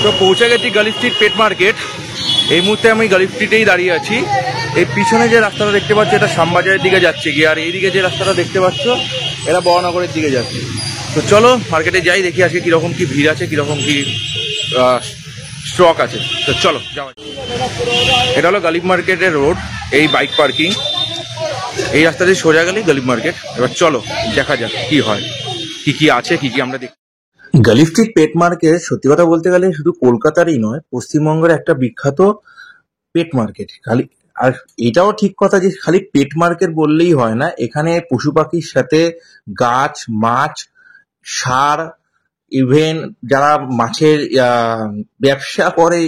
তো পৌঁছে গেছি গার্ল স্ট্রিট পেট মার্কেট। এই মুহূর্তে আমি গার্ল স্ট্রিটেই দাঁড়িয়ে আছি। এই পিছনে যে রাস্তাটা দেখতে পাচ্ছ এটা শ্যামবাজারের দিকে যাচ্ছে গিয়ে, আর এইদিকে যে রাস্তাটা দেখতে পাচ্ছ এটা বড়নগরের দিকে যাচ্ছে। তো চলো মার্কেটে যাই, দেখি আজকে কীরকম কী ভিড় আছে, কীরকম কী স্টক আছে। তো চলো যাওয়া। এটা হলো গালিব মার্কেটের রোড, এই বাইক পার্কিং। এই রাস্তা দিয়ে সোজা গেলেই গালিব মার্কেট। এবার চলো দেখা যাক কি হয়, কি কি আছে, কি কি আমরা দেখি। গালিব স্ট্রিট পেট মার্কেট সত্যি কথা বলতে গেলে শুধু কলকাতারই নয়, পশ্চিমবঙ্গের একটা বিখ্যাত পেট মার্কেট। খালি আর এটাও ঠিক কথা যে খালি পেট মার্কেট বললেই হয় না, এখানে পশু পাখির সাথে গাছ, মাছ, সার, ইভেন যারা মাছের ব্যবসা করে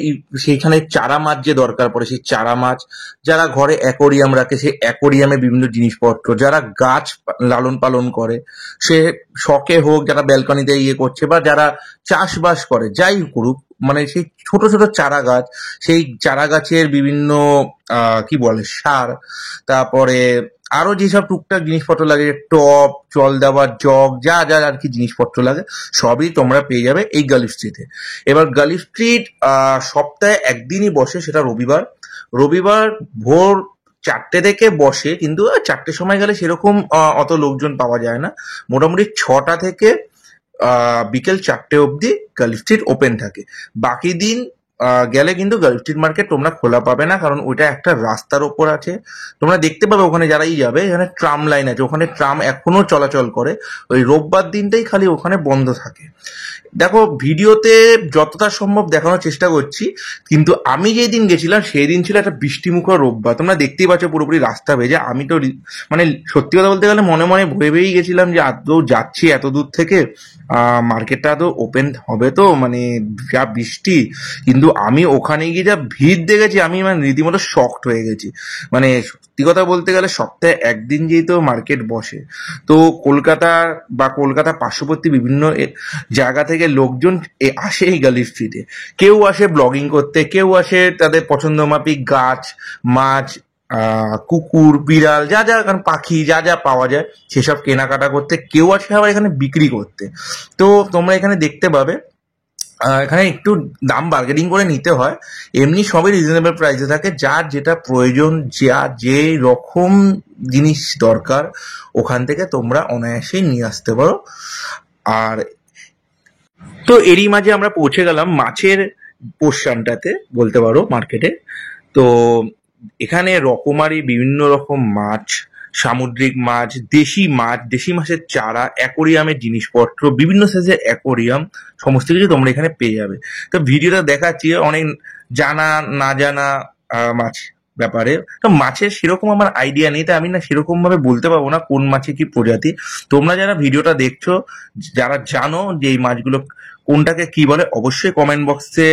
সেইখানে চারা মাছ যে দরকার পড়ে সেই চারা মাছ, যারা ঘরে অ্যাকোরিয়াম রাখে সেই অ্যাকোরিয়ামে বিভিন্ন জিনিসপত্র, যারা গাছ লালন পালন করে সে শখে হোক, যারা ব্যালকনিতে ইয়ে করছে বা যারা চাষবাস করে, যাই করুক, মানে সেই ছোট ছোট চারা গাছ, সেই চারা গাছের বিভিন্ন কি বলে সার, তারপরে আরো যেসব টুকটাক জিনিসপত্র লাগে, টব, জল দেওয়ার জগ, যা যা আর কি জিনিসপত্র লাগে সবই তোমরা পেয়ে যাবে এই গালিব স্ট্রিটে। এবার গালিব স্ট্রিট সপ্তাহে একদিনই বসে, সেটা রবিবার। রবিবার ভোর 4টে থেকে বসে, কিন্তু 4টের সময় গেলে সেরকম অত লোকজন পাওয়া যায় না। মোটামুটি 6টা থেকে বিকেল 4টে অবধি গালিব স্ট্রিট ওপেন থাকে। বাকি দিন গেলে কিন্তু গালিব স্ট্রিট মার্কেট তোমরা খোলা পাবে না, কারণ ওইটা একটা রাস্তার ওপর আছে। তোমরা দেখতে পাবে ওখানে যারাই যাবে, এখানে ট্রাম লাইন আছে, ওখানে ট্রাম এখনো চলাচল করে। ওই রোববার দিনটাই খালি ওখানে বন্ধ থাকে। দেখো ভিডিওতে যতটা সম্ভব দেখানোর চেষ্টা করছি, কিন্তু আমি যেই দিন গেছিলাম সেই দিন ছিল একটা বৃষ্টিমুখর রোববার। তোমরা দেখতেই পাচ্ছ পুরোপুরি রাস্তা ভেজে। আমি তো মানে সত্যি কথা বলতে গেলে মনে মনে ভেবেই গেছিলাম যে আদৌ যাচ্ছি এত দূর থেকে, মার্কেটটা তো ওপেন হবে তো, মানে যা বৃষ্টি। কিন্তু আমি ওখানে গিয়ে যা ভিড় দেখেছি আমি মানে রীতিমতো শকড হয়ে গেছি। মানে সত্যি কথা বলতে গেলে সপ্তাহে একদিন যেহেতু মার্কেট বসে, তো কলকাতা বা কলকাতা পার্শ্ববর্তী বিভিন্ন জায়গা থেকে লোকজন আসে এই গালিব স্ট্রিটে। কেউ আসে ব্লগিং করতে, কেউ আসে তাদের পছন্দ মাফিক গাছ, মাছ, কুকুর, বিড়াল, যা যা পাখি যা যা পাওয়া যায় সেসব কেনাকাটা করতে, কেউ আসে আবার এখানে বিক্রি করতে। তো তোমরা এখানে দেখতে পাবে এখানে একটু দাম বার্গেনিং করে নিতে হয়, এমনি সবই রিজনেবল প্রাইসে থাকে। যার যেটা প্রয়োজন, যা যে রকম জিনিস দরকার ওখান থেকে তোমরা অনায়াসেই নিয়ে আসতে পারো। আর তো এরই মাঝে আমরা পৌঁছে গেলাম মাছের পোর্শনটাতে বলতে পারো মার্কেটে। তো এখানে রকমারি বিভিন্ন রকম মাছ, সামুদ্রিক মাছ, দেশি মাছের চারা, অ্যাকোরিয়ামের জিনিসপত্র, বিভিন্ন সাইজের অ্যাকোরিয়াম, সমস্ত কিছু তোমরা এখানে পেয়ে যাবে। তো ভিডিওটা দেখাচ্ছি অনেক জানা না জানা মাছ ব্যাপারে। তো মাছের সেরকম আমার আইডিয়া নেই, তাই আমি না সেরকম ভাবে বলতে পারবো না কোন মাছে কি প্রজাতি। তোমরা যারা ভিডিওটা দেখছো, যারা জানো যে এই মাছগুলো কোনটাকে কি বলে, অবশ্যই কমেন্ট বক্সে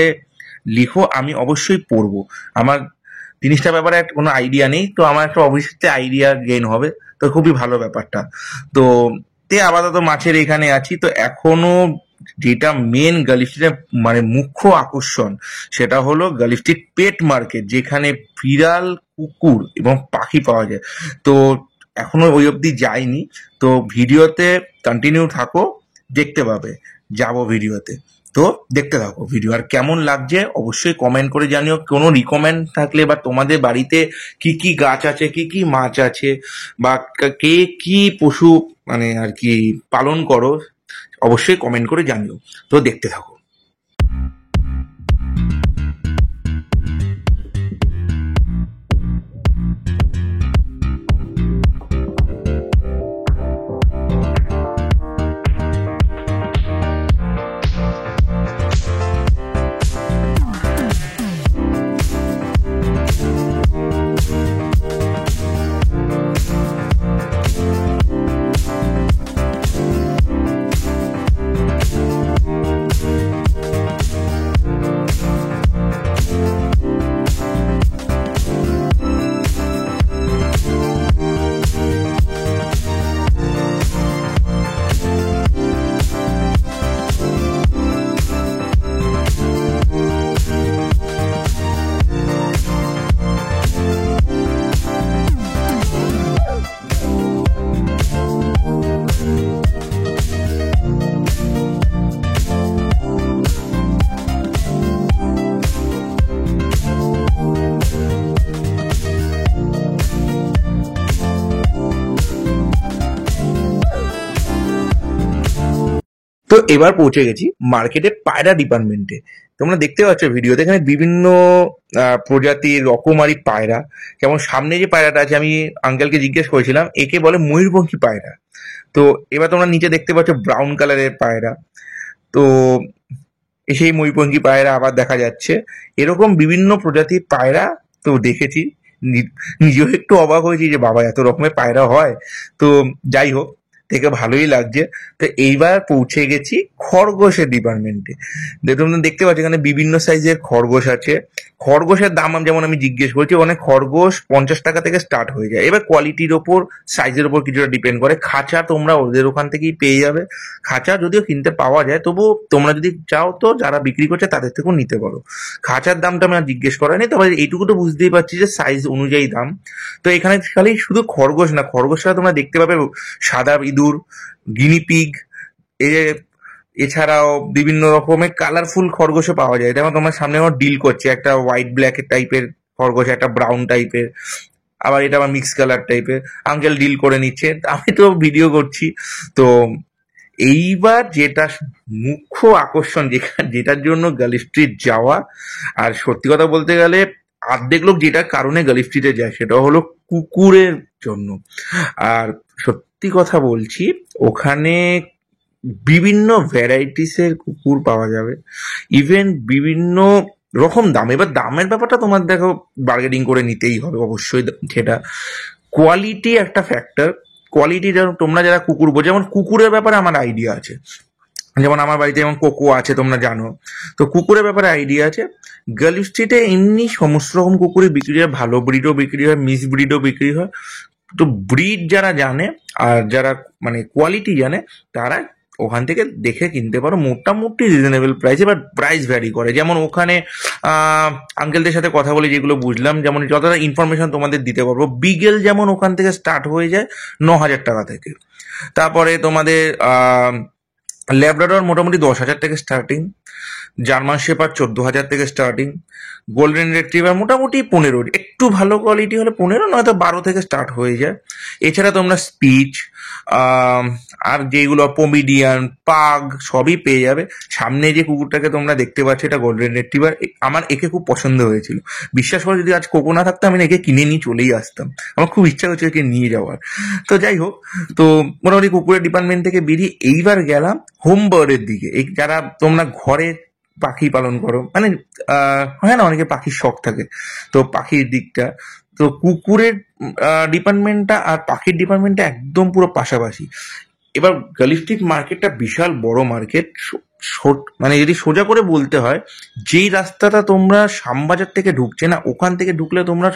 লিখো, আমি অবশ্যই পড়বো। আমার জিনিসটার ব্যাপারে কোনো আইডিয়া নেই, তো আমার একটা অবশ্যই আইডিয়া গেইন হবে, তো খুবই ভালো ব্যাপারটা। তো আপাতত মাছের এখানে আছি। তো এখনো যেটা মেন গালিব স্ট্রিটের মানে মুখ্য আকর্ষণ সেটা হলো গালিব স্ট্রিট পেট মার্কেট, যেখানে বিড়াল, কুকুর এবং পাখি পাওয়া যায়। তো এখনো ওই অবধি যাইনি, তো ভিডিওতে কন্টিনিউ থাকো, দেখতে পাবে, যাবো ভিডিওতে। তো দেখতে থাকো ভিডিও, আর কেমন লাগছে অবশ্যই কমেন্ট করে জানিও। কোনো রিকমেন্ড থাকলে বা তোমাদের বাড়িতে কি কি গাছ আছে, কি কি মাছ আছে, বা কে কি পশু মানে আর কি পালন করো, অবশ্যই কমেন্ট করে জানিও। তো দেখতে থাকো। তো এবার পৌঁছে গেছি মার্কেটে পায়রা ডিপার্টমেন্টে। তোমরা দেখতে পাচ্ছ ভিডিওতে এখানে বিভিন্ন প্রজাতির রকমারি পায়রা। যেমন সামনে যে পায়রাটা আছে, আমি আঙ্কেলকে জিজ্ঞেস করেছিলাম, একে বলে ময়ূরপঙ্খী পায়রা। তো এবার তোমরা নিচে দেখতে পাচ্ছ ব্রাউন কালারের পায়রা। তো সেই ময়ূরপঙ্খী পায়রা আবার দেখা যাচ্ছে। এরকম বিভিন্ন প্রজাতির পায়রা তো দেখেছি, নিজেও একটু অবাক হয়েছি যে বাবা এত রকমের পায়রা হয়। তো যাই হোক, থেকে ভালোই লাগছে। তো এইবার পৌঁছে গেছি খরগোশের ডিপার্টমেন্টে। তোমরা দেখতে পাচ্ছ এখানে বিভিন্ন সাইজের খরগোশ আছে। খরগোশের দাম যেমন আমি জিজ্ঞেস করছি, অনেক খরগোশ 50 টাকা থেকে স্টার্ট হয়ে যায়। এবার কোয়ালিটির ওপর, সাইজের ওপর কিছুটা ডিপেন্ড করে। খাঁচা তোমরা ওদের ওখান থেকেই পেয়ে যাবে। খাঁচা যদিও কিনতে পাওয়া যায়, তবুও তোমরা যদি চাও তো যারা বিক্রি করছে তাদের থেকেও নিতে পারো। খাঁচার দামটা আমি আর জিজ্ঞেস করানি, তবে এইটুকু তো বুঝতেই পারছি যে সাইজ অনুযায়ী দাম। তো এখানে খালি শুধু খরগোশ না, খরগোশ ছাড়া তোমরা দেখতে পাবে সাদা ইঁদুর, গিনিপিগ, এছাড়াও বিভিন্ন রকমের কালারফুল খরগোশও পাওয়া যায়। যেমন তোমার সামনে আমার ডিল করছে, একটা হোয়াইট ব্ল্যাক টাইপের খরগোশ, একটা ব্রাউন টাইপের, আবার এটা আবার মিক্স কালার টাইপের। আঙ্কেল ডিল করে নিচ্ছে, আমি তো ভিডিও করছি। তো এইবার যেটা মুখ্য আকর্ষণ, যেটার জন্য গার্ল স্ট্রিট যাওয়া, আর সত্যি কথা বলতে গেলে অর্ধেক লোক যেটার কারণে গার্ল স্ট্রিটে যায় সেটা হলো কুকুরের জন্য। আর সত্যি কথা বলছি, ওখানে বিভিন্ন ভ্যারাইটিসের কুকুর পাওয়া যাবে, ইভেন বিভিন্ন রকম দাম। এবার দামের ব্যাপারটা তোমার দেখো বার্গেনিং করে নিতেই হবে অবশ্যই। সেটা কোয়ালিটি একটা ফ্যাক্টর। কোয়ালিটি তোমরা যারা কুকুর বোঝো, যেমন কুকুরের ব্যাপারে আমার আইডিয়া আছে, যেমন আমার বাড়িতে যেমন কোকো আছে তোমরা জানো। তো কুকুরের ব্যাপারে আইডিয়া আছে। গার্ল স্ট্রিটে এমনি সমস্ত রকম কুকুরই বিক্রি হয়, ভালো ব্রিডও বিক্রি হয়, মিস ব্রিডও বিক্রি হয়। তো ব্রিড যারা জানে আর যারা মানে কোয়ালিটি জানে, তারা ওখান থেকে দেখে কিনতে পারো মোটামুটি রিজনেবল প্রাইসে। বাট প্রাইস ভ্যারি করে। যেমন ওখানে আঙ্কেলদের সাথে কথা বলে যেগুলো বুঝলাম, যেমন যতটা ইনফরমেশন তোমাদের দিতে পারবো, বিগেল যেমন ওখান থেকে স্টার্ট হয়ে যায় 9,000 টাকা থেকে। তারপরে তোমাদের ল্যাব্রাডর মোটামুটি 10,000 থেকে স্টার্টিং, জার্মান শেপার্ড 14,000 থেকে স্টার্টিং, গোল্ডেন রিট্রিভার মোটামুটি 15, একটু ভালো কোয়ালিটি হলে 15 নয়তো 12 থেকে স্টার্ট হয়ে যায়। এছাড়া তোমরা স্পিচ আর যেগুলো পমিডিয়ান, পাগ সবই পেয়ে যাবে। সামনে যে কুকুরটাকে তোমরা দেখতে পাচ্ছ, এটা গোল্ডেন রিট্রিভার। আমার একে খুব পছন্দ হয়েছিল। বিশ্বাস করে, যদি আজ কোকো না থাকতো আমি একে কিনে নিয়ে চলেই আসতাম। আমার খুব ইচ্ছা হচ্ছে একে নিয়ে যাওয়ার। তো যাই হোক, তো মোটামুটি কুকুরের ডিপার্টমেন্ট থেকে বেরিয়ে এইবার গেলাম হোম বার্ডের দিকে। এই যারা তোমরা ঘরে পাখি পালন করো, মানে হয় না অনেকে পাখির শখ থাকে, তো পাখির দিকটা। তো কুকুরের ডিপার্টমেন্টটা আর পাখির ডিপার্টমেন্টটা একদম পুরো পাশাপাশি। এবার গার্ল স্ট্রিট মার্কেটটা বিশাল বড় মার্কেট। মানে যদি সোজা করে বলতে হয়, যেই রাস্তাটা তোমরা শ্যামবাজার থেকে ঢুকছে না, ওখান থেকে ঢুকলে তোমরা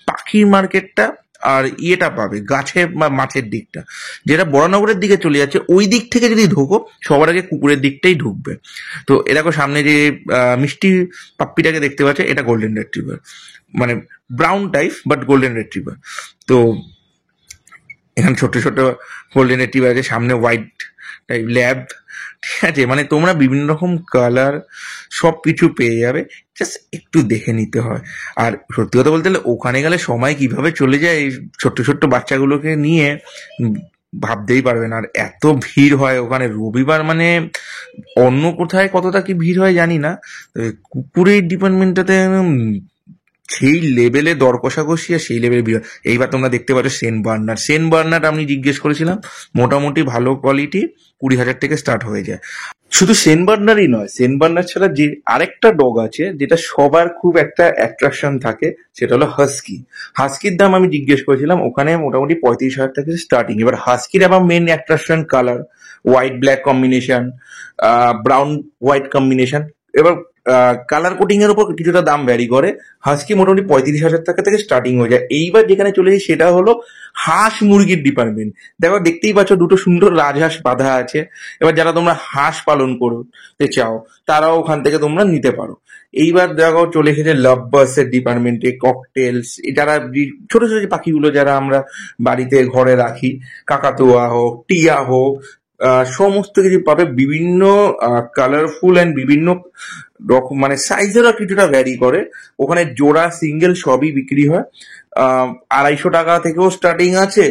পাখির মার্কেটটা আর ইয়েটা পাবে, গাছের বা মাছের দিকটা। যেটা বড়নগরের দিকে চলে যাচ্ছে, ওই দিক থেকে যদি ঢোকো সবার আগে কুকুরের দিকটাই ঢুকবে। তো এরকম সামনে যে মিষ্টি পাপ্পিটাকে দেখতে পাচ্ছে, এটা গোল্ডেন রিট্রিভার, মানে brown type but golden retriever. তো এখানে ছোট ছোট গোল্ডেন রিট্রিভার আছে, সামনে হোয়াইট টাইপ ল্যাব, ঠিক আছে। মানে তোমরা বিভিন্ন রকম কালার সব কিছু পেয়ে যাবে, জাস্ট একটু দেখে নিতে হয়। আর সত্যি কথা বলতে গেলে ওখানে গেলে সময় কিভাবে চলে যায় এই ছোট্ট ছোট্ট বাচ্চাগুলোকে নিয়ে, ভাবতেই পারবে না। আর এত ভিড় হয় ওখানে রবিবার, মানে অন্য কোথায় কতটা কি ভিড় হয় জানি না, কুকুরের ডিপার্টমেন্টটাতে সেই লেভেলে দর কষাকষি আর সেই লেভেলে ভিড়। এইবার তোমরা দেখতে পাচ্ছ সেন্ট বার্নার্ড আমি জিজ্ঞেস করেছিলাম, মোটামুটি ভালো কোয়ালিটি 20,000 থেকে স্টার্ট হয়ে যায়। শুধু সেন্ট বার্নারই নয়, সেন্ট বার্নার ছাড়া যে আরেকটা ডগ আছে যেটা সবার খুব একটা অ্যাট্রাকশন থাকে, সেটা হলো হাস্কি। হাস্কির দাম আমি জিজ্ঞেস করেছিলাম, ওখানে মোটামুটি 35,000 থেকে স্টার্টিং। এবার হাস্কির আবার main attraction colour, white black combination, brown white combination. এবার কালার কোটিং এর উপর কিছুটা দাম ভ্যারি করে। হাস্কি মোটামুটি 35,000 টাকা থেকে স্টার্টিং হয়ে যায়। এইবার যেখানে চলে যাই সেটা হলো হাঁস মুরগির ডিপার্টমেন্ট। দেখো দেখতেই পাচ্ছ দুটো সুন্দর রাজহাঁস বাঁধা আছে। এবার যারা তোমরা হাঁস পালন করতে চাও তারাও ওখান থেকে তোমরা নিতে পারো। এইবার দেখো চলে এসেছে লাভ বার্ডস এর ডিপার্টমেন্টে, ককটেলস, যারা ছোট ছোট যে পাখিগুলো যারা আমরা বাড়িতে ঘরে রাখি, কাকাতুয়া হোক, টিয়া হোক, সমস্ত কিছু পাবে। বিভিন্ন কালারফুল অ্যান্ড বিভিন্ন রকম, মানে সাইজেরও কিছুটা ভ্যারি করে। ওখানে জোড়া সিঙ্গেল সবই বিক্রি হয়। 250 টাকা থেকেও স্টার্টিং আছে,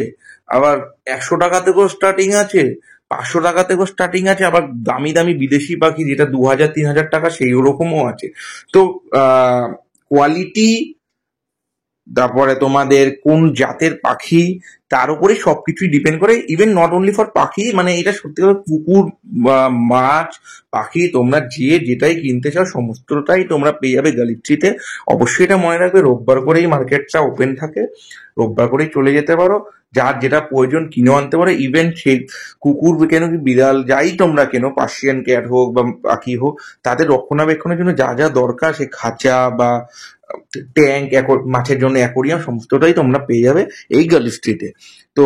আবার 100 টাকা থেকেও স্টার্টিং আছে, 500 টাকা থেকেও স্টার্টিং আছে, আবার দামি দামি বিদেশি পাখি যেটা 2000-3000 টাকা সেই রকমও আছে। তো কোয়ালিটি, তারপরে তোমাদের কোন জাতের পাখি, তার উপরে সবকিছুই ডিপেন্ড করে। ইভেন নট অনলি ফর পাখি, মানে এটা সত্যি কথা, কুকুর বা মাছ পাখি তোমরা যেটাই কিনতে চাও সমস্তটাই তোমরা পেয়ে যাবে গ্যালিক্সিতে। অবশ্যই এটা মনে রাখবে, রোববার করেই মার্কেটটা ওপেন থাকে, রোববার করেই চলে যেতে পারো, যার যেটা প্রয়োজন কিনে আনতে পারো। ইভেন সেই কুকুর কেন কি বিড়াল যাই তোমরা কেনো, পার্সিয়ান ক্যাট হোক বা পাখি হোক, তাদের রক্ষণাবেক্ষণের জন্য যা যা দরকার, সে খাঁচা বা ট্যাঙ্ক, মাছের জন্য অ্যাকোরিয়াম, সমস্তটাই তোমরা পেয়ে যাবে এই গার্ল স্ট্রিটে। তো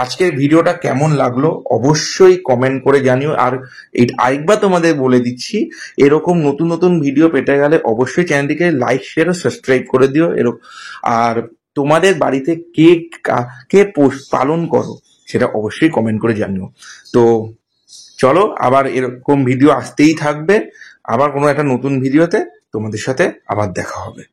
আজকের ভিডিওটা কেমন লাগলো অবশ্যই কমেন্ট করে জানিও। আর এই আরেকবার তোমাদের বলে দিচ্ছি, এরকম নতুন নতুন ভিডিও পেতে গেলে অবশ্যই চ্যানেলটিকে লাইক, শেয়ার ও সাবস্ক্রাইব করে দিও। আর তোমাদের বাড়িতে কে পালন করো সেটা অবশ্যই কমেন্ট করে জানিও। তো চলো, আবার এরকম ভিডিও আসতেই থাকবে, আবার কোনো একটা নতুন ভিডিওতে তোমাদের সাথে আবার দেখা হবে।